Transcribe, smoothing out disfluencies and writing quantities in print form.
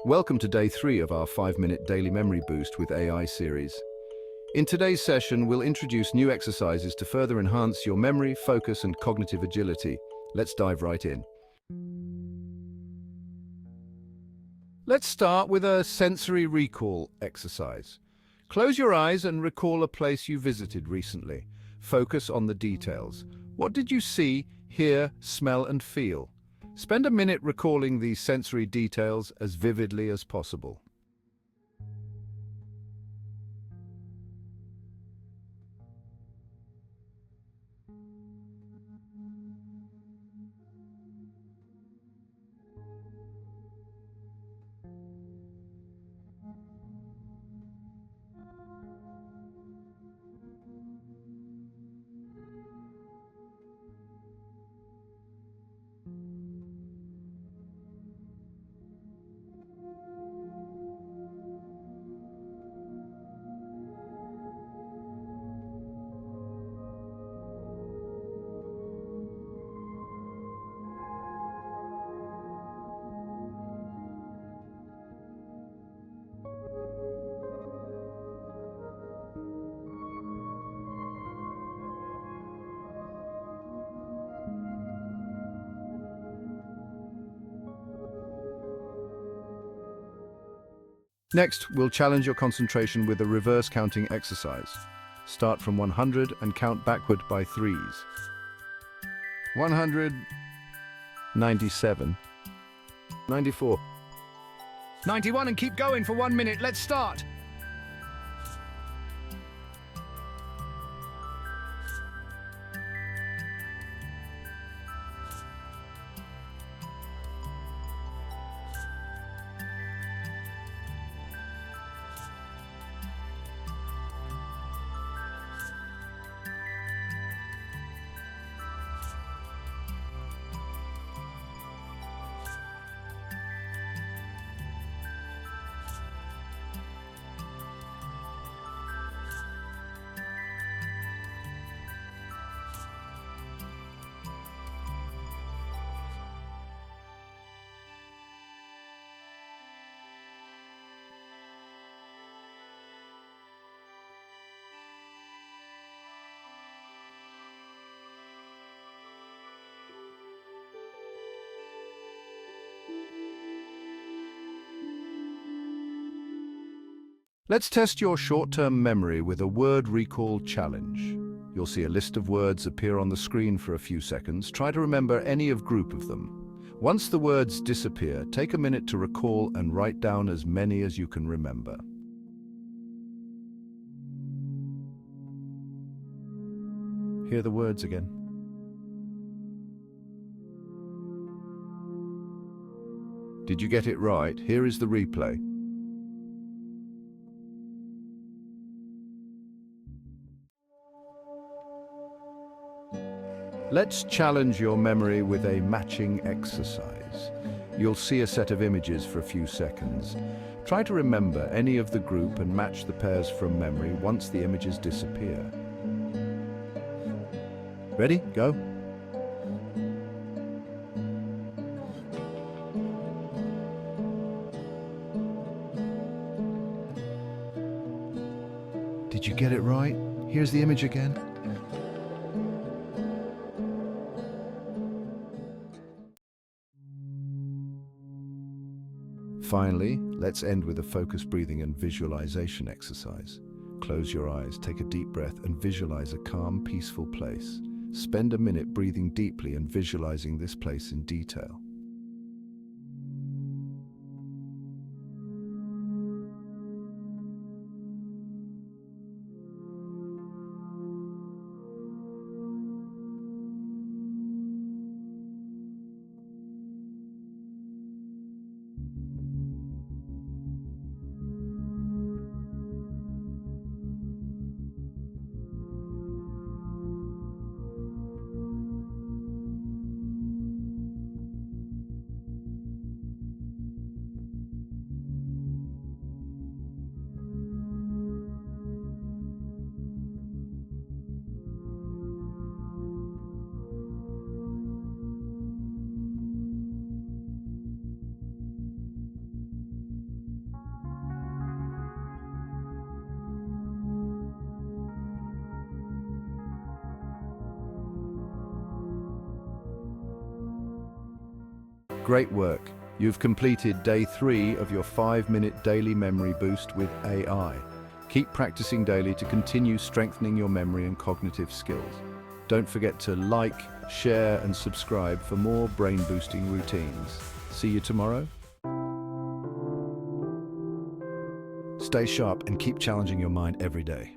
Welcome to day 3 of our 5-minute daily memory boost with AI series. In today's session, we'll introduce new exercises to further enhance your memory, focus, and cognitive agility. Let's dive right in. Let's start with a sensory recall exercise. Close your eyes and recall a place you visited recently. Focus on the details. What did you see, hear, smell, and feel? Spend a minute recalling these sensory details as vividly as possible. Next, we'll challenge your concentration with a reverse counting exercise. Start from 100 and count backward by threes. 100, 97, 94, 91, and keep going for 1 minute. Let's start. Let's test your short-term memory with a word recall challenge. You'll see a list of words appear on the screen for a few seconds. Try to remember any group of them. Once the words disappear, take a minute to recall and write down as many as you can remember. Hear the words again. Did you get it right? Here is the replay. Let's challenge your memory with a matching exercise. You'll see a set of images for a few seconds. Try to remember any of the group and match the pairs from memory once the images disappear. Ready? Go. Did you get it right? Here's the image again. Finally, let's end with a focused breathing and visualization exercise. Close your eyes, take a deep breath, and visualize a calm, peaceful place. Spend a minute breathing deeply and visualizing this place in detail. Great work. You've completed day 3 of your 5-minute daily memory boost with AI. Keep practicing daily to continue strengthening your memory and cognitive skills. Don't forget to like, share, and subscribe for more brain-boosting routines. See you tomorrow. Stay sharp and keep challenging your mind every day.